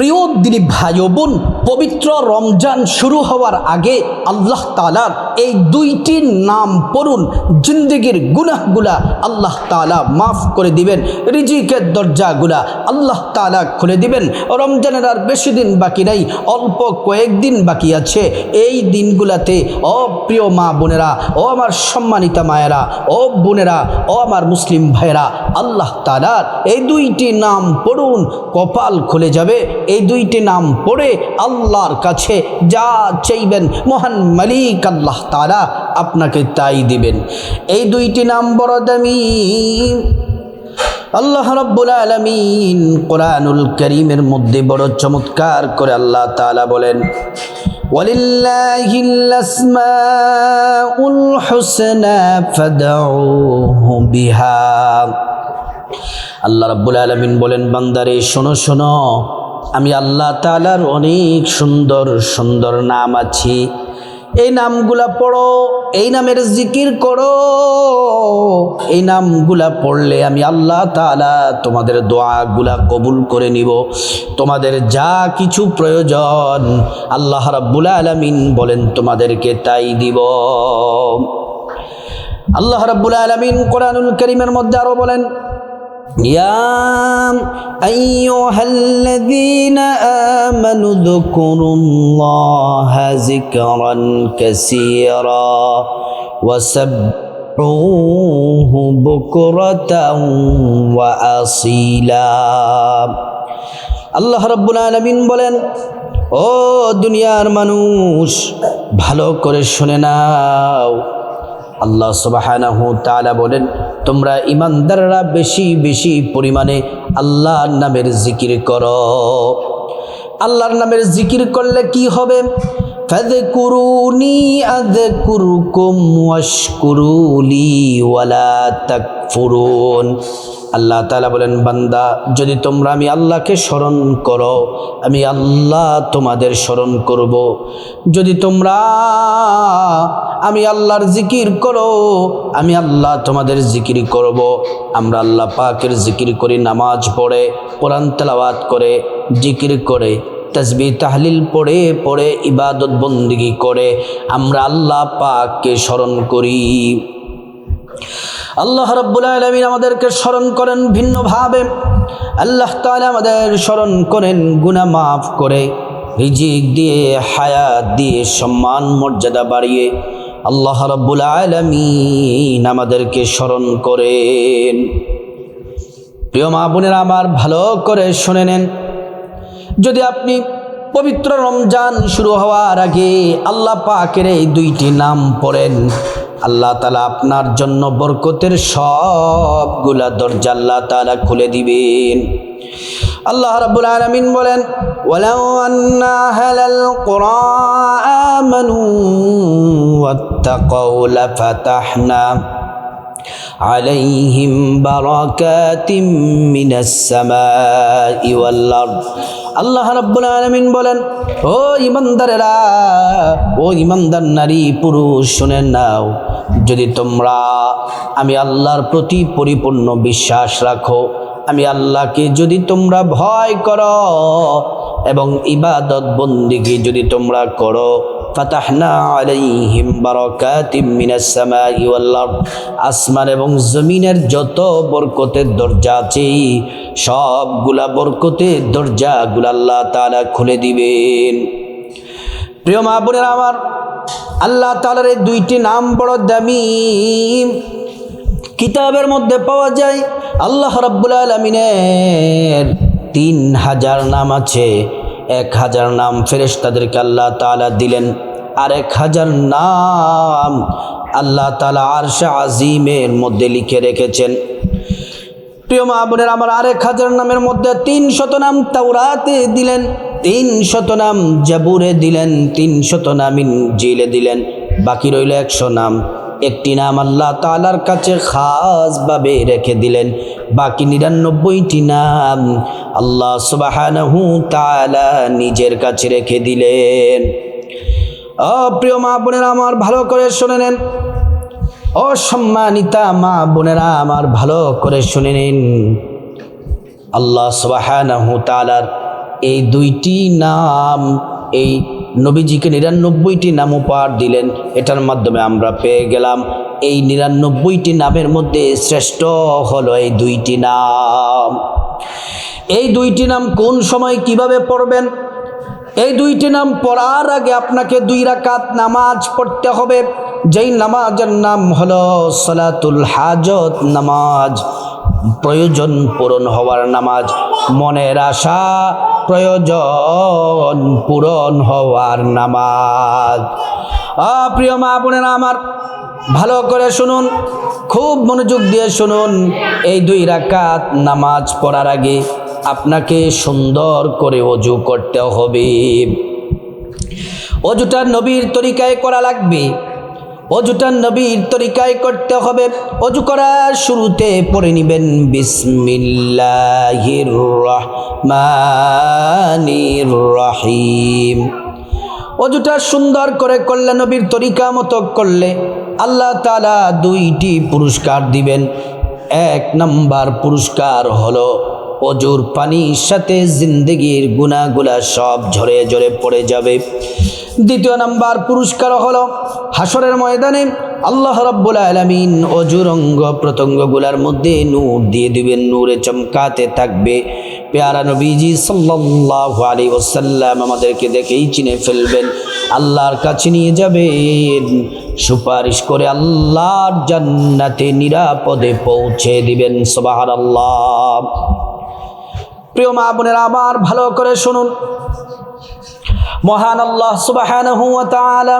প্রিয় দিনী ভাই ও বোন, পবিত্র রমজান শুরু হওয়ার আগে আল্লাহ তাআলার এই দুইটি নাম পড়ুন, জিন্দেগির গুনাহগুলা আল্লাহ তাআলা মাফ করে দিবেন, রিজিকের দরজাগুলা আল্লাহ তাআলা খুলে দিবেন। রমজানের আর বেশি দিন বাকি নাই, অল্প কয়েকদিন বাকি আছে। এই দিনগুলাতে ও প্রিয় মা বোনেরা, ও আমার সম্মানিতা মায়েরা, ও বোনেরা, ও আমার মুসলিম ভাইয়েরা, আল্লাহ তাআলার এই দুইটি নাম পড়ুন, কপাল খুলে যাবে। এই দুইটি নাম পড়ে আল্লাহর কাছে যা চাইবেন মহান মালিক আল্লাহ তাআলা আপনাকে তাই দিবেন। এই দুইটি নাম বড় দামি। আল্লাহ রাব্বুল আলামিন কোরআনুল কারীমের মধ্যে বড় চমৎকার করে আল্লাহ তাআলা বলেন, ওয়ালিল্লাহিল আসমাউল হুসনা ফাদউহু বিহা। আল্লাহ রাব্বুল আলামিন বলেন, বান্দারে শোনো শোনো, আমি আল্লাহ তাআলার অনেক সুন্দর সুন্দর নাম আছে, এই নামগুলা পড়ো, এই নামের জিকির করো। এই নামগুলা পড়লে আমি আল্লাহ তাআলা তোমাদের দোয়াগুলা কবুল করে নিব। তোমাদের যা কিছু প্রয়োজন আল্লাহ রাব্বুল আলামিন বলেন তোমাদেরকে তাই দিব। আল্লাহ রাব্বুল আলামিন কোরআনুল কারীমের মধ্যে আরো বলেন, ইয়া আইয়ুহাল্লাযীনা আমানু যকুরুল্লাহা যিকরান কাসীরা ওয়াসাব্বিহুহু বুকরাতান ওয়া আসীলা। আল্লাহ রাব্বুল আলামিন বলেন, ও দুনিয়ার মানুষ, ভালো করে শুনে নাও। আল্লাহ সুবহানাহু তাআলা বলেন, তোমরা ইমানদাররা বেশি বেশি পরিমাণে আল্লাহর নামের জিকির করো। আল্লাহর নামের জিকির করলে কি হবে? ফাযকুরুনি আযকুরকুম ওয়াশকুরুলি ওয়ালা তাকফুরুন। আল্লাহ তাআলা বলেন, বান্দা যদি তোমরা আমি আল্লাহকে স্মরণ করো, আমি আল্লাহ তোমাদের স্মরণ করব। যদি তোমরা আমি আল্লাহর জিকির করো, আমি আল্লাহ তোমাদের জিকির করব। আমরা আল্লাহ পাকের জিকির করি, নামাজ পড়ে, কোরআন তেলাওয়াত করে, জিকির করে, তাসবিহ তাহলিল পড়ে পড়ে, ইবাদত বন্দেগী করে আমরা আল্লাহ পাককে স্মরণ করি। আল্লাহ রাব্বুল আলামিন আমাদেরকে স্মরণ করেন ভিন্নভাবে। আল্লাহ তাআলা আমাদের স্মরণ করেন গুনাহ মাফ করে, রিজিক দিয়ে, হায়াত দিয়ে, সম্মান মর্যাদা বাড়িয়ে আল্লাহ রাব্বুল আলামিন আমাদেরকে স্মরণ করেন। প্রিয় মা বোনেরা আমার, ভালো করে শুনে নেন। যদি আপনি পবিত্র রমজান শুরু হওয়ার আগে আল্লাহ পাকের এই দুইটি নাম পড়েন, আল্লাহ তাআলা আপনার জন্য বরকতের সবগুলা দরজা আল্লাহ তাআলা খুলে দিবেন। আল্লাহ রাব্বুল আলামিন বলেন, ওয়ালাউ আন্না আহলাল কুরা আমানু ওয়াত্তাকাউ লাফাতাহনা আলাইহিম বারাকাতিম মিনাস সামাই ওয়াল আরদ। আল্লাহ রাব্বুল আলামিন বলেন, ও ইমানদারেরা, ও ইমানদার নারী পুরুষ, শুনে নাও, যদি তোমরা আমি আল্লাহর প্রতি পরিপূর্ণ বিশ্বাস রাখো, আমি আল্লাহকে যদি তোমরা ভয় করো এবং ইবাদত বন্দেগী যদি তোমরা করো, ফাতাহনা আলাইহিম বারাকাতিম মিনাস সামাই ওয়াল আরদ, আসমান এবং জমিনের যত বরকতের দরজা আছে সবগুলা বরকতের দরজাগুলা আল্লাহ তাআলা খুলে দিবেন। প্রিয় মা বোনেরা আমার, আল্লাহ তাআলার এই দুইটি নাম বড় দামি। কিতাবের মধ্যে পাওয়া যায় আল্লাহ রাব্বুল আলামিনের 3000 নাম আছে। 1000 নাম ফেরেশতাদেরকে আল্লাহ তাআলা দিলেন, আর 1000 নাম আল্লাহ তাআলা আরশে আজিমের মধ্যে লিখে রেখেছেন। প্রিয় মা বোনের আমার, 1000 নামের মধ্যে 300 নাম তাওরাতে দিলেন, 300 নাম জাবুরে দিলেন, 300 নাম ইনজিলে দিলেন, বাকি রইল 100 নাম। একটি নাম আল্লাহ তাআলার কাছে খাসভাবে রেখে দিলেন, বাকি 99টি নাম আল্লাহ সুবহানাহু তাআলা নিজের কাছে রেখে দিলেন। প্রিয় মা বোনেরা আমার, ভালো করে শুনে নেন। অসম্মানিতা মা বোনেরা আমার, ভালো করে শুনে নিন। আল্লাহ সুবহানাহু তাআলার এই দুইটি নাম, এই নবীজিকে 99টি নাম উপহার দিলেন, এটার মাধ্যমে আমরা পেয়ে গেলাম এই 99টি নামের মধ্যে শ্রেষ্ঠ হলো এই দুইটি নাম। এই দুইটি নাম কোন সময় কিভাবে পড়বেন? এই দুইটি নাম পড়ার আগে আপনাকে 2 রাকাত নামাজ পড়তে হবে, যেই নামাজের নাম হলো সালাতুল হাজত নামাজ, প্রয়োজন পূরণ হওয়ার নামাজ, মনের আশা প্রয়োজন পূরণ হওয়ার নামাজ। প্রিয় মা বোনেরা আমার, ভালো করে শুনুন, খুব মনোযোগ দিয়ে শুনুন। এই 2 রাকাত নামাজ পড়ার আগে আপনাকে সুন্দর করে ওযু করতে হবে। ওযুটা নবীর তরিকায় করা লাগবে, ওযুটা নবীর তরিকায় করতে হবে। ওযু করার শুরুতে পড়ে নেবেন বিসমিল্লাহির রহমানির রহিম। ওযুটা সুন্দর করে করলে, নবীর তরিকা মতো করলে আল্লাহ তাআলা 2টি পুরস্কার দিবেন। 1 নম্বর পুরস্কার হলো ওযুর পানির সাথে জিন্দেগির গুনাহগুলা সব ঝরে ঝরে পড়ে যাবে। 2 নম্বর পুরস্কার হলো হাসরের ময়দানে আল্লাহ রাব্বুল আলামিন ওযুর অঙ্গ প্রত্যঙ্গগুলার মধ্যে নূর দিয়ে দিবেন, নূরে চমকাতে থাকবে। প্যারা নবীজি সাল্লাল্লাহু আলাইহি ওয়াসাল্লাম আমাদেরকে দেখেই চিনে ফেলবেন, আল্লাহর কাছে নিয়ে যাবেন, সুপারিশ করে আল্লাহর জান্নাতে নিরাপদে পৌঁছে দিবেন। সুবহানাল্লাহ। প্রিয় মা বোনেরা আমার, ভালো করে শুনুন, মহান আল্লাহ সুবহানাহু ওয়া তাআলা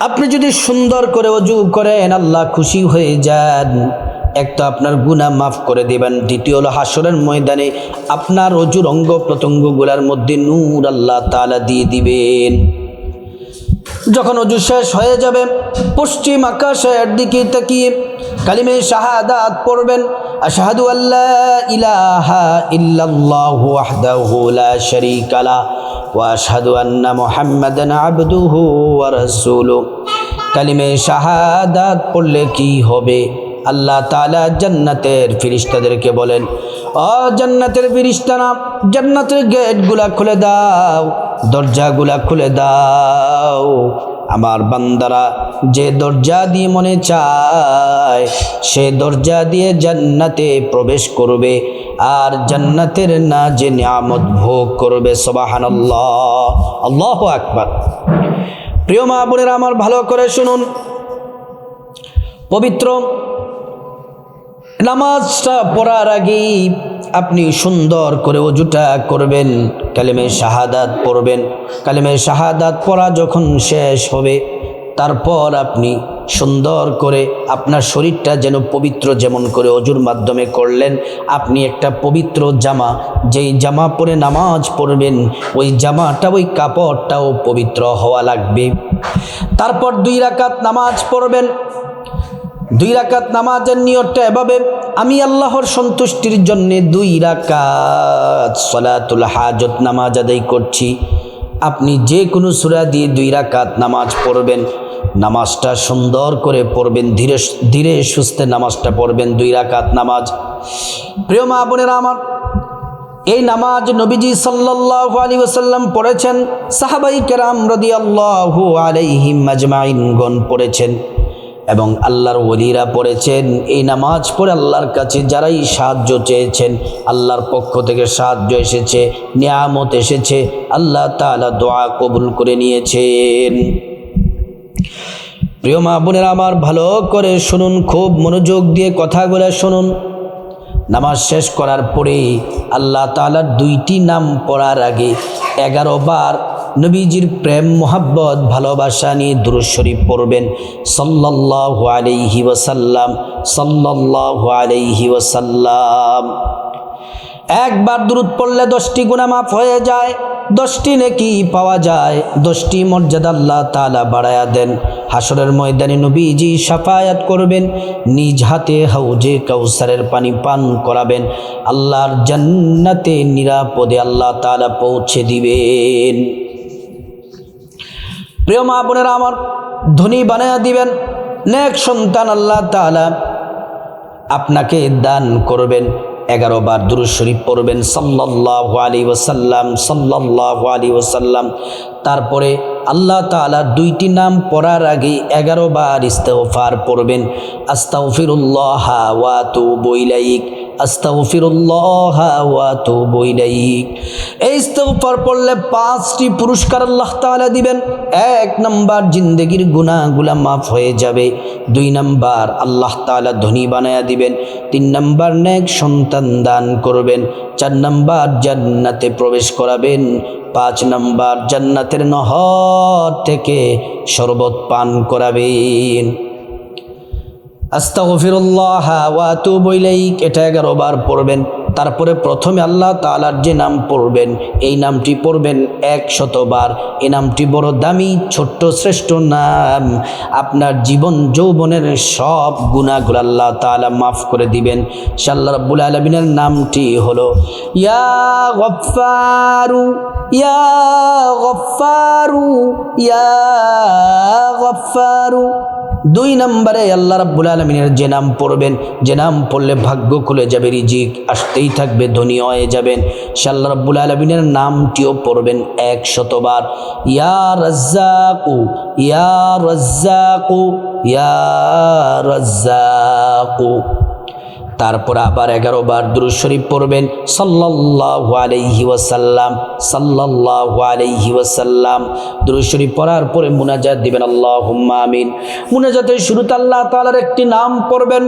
আপনি যদি সুন্দর করে ওযু করেন, আল্লাহ খুশি হয়ে যান। এক তো আপনার গুনাহ মাফ করে দিবেন, দ্বিতীয় হলো হাসরের ময়দানে আপনার ওযুর অঙ্গ প্রত্যঙ্গগুলোর মধ্যে নূর আল্লাহ তাআলা দিয়ে দিবেন। যখন ওযু শেষ হয়ে যাবে, পশ্চিম আকাশের দিকে তাকিয়ে কালিমে শাহাদাত পড়বেন, আশহাদু আল্লা ইলাহা ইল্লাল্লাহু ওয়াহদাহু লা শারীকা লা ওয়া আশহাদু আন্না মুহাম্মাদান আবদুহু ওয়া রাসূলুহু। কালিমে শাহাদাত পড়লে কি হবে? আল্লাহ তাআলা জান্নাতের ফেরেশতাদেরকে বলেন, ও জান্নাতের ফেরেশতারা, জান্নাতের গেটগুলা খুলে দাও, দরজাগুলা খুলে দাও। আমার বান্দারা যে দরজা দিয়ে মনে চায় সে দরজা দিয়ে জান্নাতে প্রবেশ করবে আর জান্নাতের না যে নিয়ামত ভোগ করবে। সুবহানাল্লাহ, আল্লাহু আকবার। প্রিয় মা বোনেরা আমার, ভালো করে শুনুন, পবিত্র নামাজটা পড়ার আগে আপনি সুন্দর করে ওযুটা করবেন, কালিমে শাহাদাত পড়বেন। কালিমে শাহাদাত পড়া যখন শেষ হবে, তারপর আপনি সুন্দর করে আপনার শরীরটা যেন পবিত্র, যেমন করে ওযুর মাধ্যমে করলেন, আপনি একটা পবিত্র জামা, যেই জামা পরে নামাজ পড়বেন ওই জামাটা, ওই কাপড়টাও পবিত্র হওয়া লাগবে। তারপর 2 রাকাত নামাজ পড়বেন। 2 রাকাত নামাজের নিয়তটা এভাবে, আমি আল্লাহর সন্তুষ্টির জন্য 2 রাকাত সালাতুল হাজত নামাজ আদায় করছি। আপনি যে কোনো সূরা দিয়ে 2 রাকাত নামাজ পড়বেন, নামাজটা সুন্দর করে পড়বেন, ধীরে ধীরে সুস্থে নামাজটা পড়বেন, 2 রাকাত নামাজ। প্রিয় মা বোনেরা আমার, এই নামাজ নবীজি সাল্লাল্লাহু আলাইহি ওয়াসাল্লাম পড়েছেন, সাহাবায়ে কেরাম রাদিয়াল্লাহু আলাইহিম আজমাইন গণ পড়েছেন এবং আল্লাহর ওলিরা পড়েছেন। এই নামাজ পড়ে আল্লাহর কাছে যারাই সাহায্য চেয়েছেন, আল্লাহর পক্ষ থেকে সাহায্য এসেছে, নিয়ামত এসেছে, আল্লাহ তাআলা দোয়া কবুল করে নিয়েছেন। প্রিয় মা বোনেরা আমার, ভালো করে শুনুন, খুব মনোযোগ দিয়ে কথাগুলো শুনুন। নামাজ শেষ করার পরে আল্লাহ তাআলার 2টি নাম পড়ার আগে 11 বার নবীজির প্রেম মোহাব্বত ভালোবাসা নিয়ে দুরূদ শরীফ পড়বেন, সাল্লাল্লাহু আলাইহি ওয়াসাল্লাম, সাল্লাল্লাহু আলাইহি ওয়াসাল্লাম। একবার দুরূদ পড়লে 10টি গুনাহ মাফ হয়ে যায়, 10টি নেকি পাওয়া যায়, 10টি মর্যাদা আল্লাহ তাআলা বাড়ায়া দেন। হাসরের ময়দানে নবীজি শাফায়াত করবেন, নিজ হাতে হাউজে কাউসারের পানি পান করাবেন, আল্লাহর জান্নাতে নিরাপদে আল্লাহ তাআলা পৌঁছে দিবেন। প্রিয় মা বোনেরা আমার, ধনী বানায়া দিবেন, নেক সন্তান আল্লাহ তাআলা আপনাকে দান করবেন। 11 বার দুরূদ শরীফ পড়বেন সাল্লাল্লাহু আলাইহি ওয়াসাল্লাম, সাল্লাল্লাহু আলাইহি ওয়াসাল্লাম। তারপরে আল্লাহ তাআলার 2টি নাম পড়ার আগে 11 বার ইস্তিগফার পড়বেন, আস্তাগফিরুল্লাহ ওয়া আতুবু ইলাইক, আস্তাগফিরুল্লাহ ওয়া আতুবু ইলাইক। এই ইস্তিগফার পড়লে 5টি পুরস্কার আল্লাহ তাআলা দিবেন। 1 নাম্বার, জিন্দেগির গুনাহগুলো মাফ হয়ে যাবে। 2 নাম্বার, আল্লাহ তাআলা ধনী বানায়া দিবেন। 3 নাম্বার, নেক সন্তান দান করবেন। 4 নাম্বার, জান্নাতে প্রবেশ করাবেন। 5 নাম্বার, জান্নাতের নহর থেকে শরবত পান করাবেন। আস্তাগফিরুল্লাহ ওয়া আতুবু ইলাইক, এটা 11 বার পড়বেন। তারপরে প্রথমে আল্লাহ তাআলার যে নাম পড়বেন, এই নামটি পড়বেন 100 বার। এই নামটি বড় দামি, ছোট্ট, শ্রেষ্ঠ নাম। আপনার জীবন যৌবনের সব গুনাহগুলো আল্লাহ তাআলা মাফ করে দিবেন। আল্লাহ রাব্বুল আলামিনের নামটি হলো ইয়া গফফারু, ইয়া গফফারু, ইয়া গফফারু। 2 নম্বরে আল্লাহ রাব্বুল আলামিনের যে নাম পড়বেন, যে নাম পড়লে ভাগ্য খুলে যাবে, রিজিক আসতেই থাকবে, ধনী হয়ে যাবেন, সে আল্লাহ রাব্বুল আলামিনের নামটিও পড়বেন 100 বার। ইয়া রাজ্জাকু, ইয়া রাজ্জাকু, ইয়া রাজ্জাকু। তারপর আবার 11 বার দুরূদ শরীফ পড়বেন সাল্লাল্লাহু আলাইহি ওয়াসাল্লাম, সাল্লাল্লাহু আলাইহি ওয়াসাল্লাম। দুরূদ শরীফ পড়ার পরে মুনাজাত দিবেন, আল্লাহুম্মা আমিন। মুনাজাতের শুরুতে আল্লাহ তাআলার একটি নাম পড়বেন,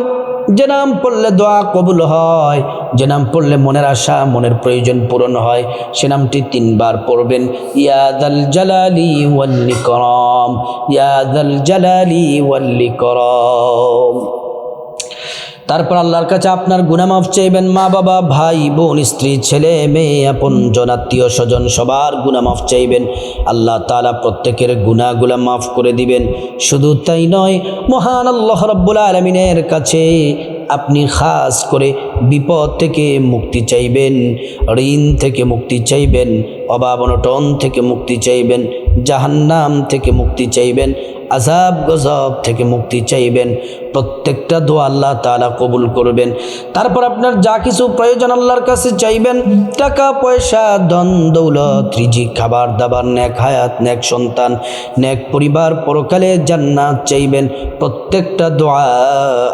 যে নাম পড়লে দোয়া কবুল হয়, যে নাম পড়লে মনের আশা, মনের প্রয়োজন পূরণ হয়, সে নামটি 3 বার পড়বেন। ইয়া যাল জালালি ওয়াল ইকরাম, ইয়া যাল জালালি ওয়াল ইকরাম। তারপর আল্লাহর কাছে আপনার গুনাহ মাফ চাইবেন। মা বাবা, ভাই বোন, স্ত্রী, ছেলে মেয়ে, আপনজন, আত্মীয় স্বজন, সবার গুনাহ মাফ চাইবেন। আল্লাহ তাআলা প্রত্যেকের গুনাহগুলো মাফ করে দিবেন। শুধু তাই নয়, মহান আল্লাহ রাব্বুল আলামিনের কাছে আপনি খাস করে বিপদ থেকে মুক্তি চাইবেন, ঋণ থেকে মুক্তি চাইবেন, অভাব অনটন থেকে মুক্তি চাইবেন, জাহান্নাম থেকে মুক্তি চাইবেন, আযাব গজব থেকে মুক্তি চাইবেন। প্রত্যেকটা দোয়া আল্লাহ তাআলা কবুল করবেন। তারপর আপনার যা কিছু প্রয়োজন আল্লাহর কাছে চাইবেন, টাকা পয়সা, ধন দৌলত, রিজিক, খাবার দাবার, নেক হায়াত, নেক সন্তান, নেক পরিবার, পরকালে জান্নাত চাইবেন। প্রত্যেকটা দোয়া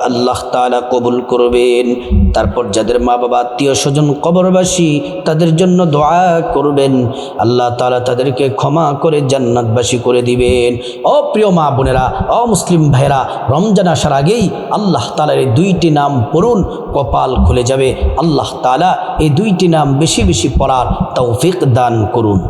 আল্লাহ তাআলা কবুল করবেন। তারপর যাদের মা বাবা, আত্মীয় স্বজন কবরবাসী, তাদের জন্য দোয়া করবেন, আল্লাহ তাআলা তাদেরকে ক্ষমা করে জান্নাতবাসী করে দিবেন। ও প্রিয় মা বোনেরা, ও মুসলিম ভাইরা, রমজান আসার আগেই আল্লাহ তাআলার এই 2টি নাম পড়ুন, কপাল খুলে যাবে। আল্লাহ তাআলা এই 2টি নাম বেশি বেশি পড়ার তৌফিক দান করুন।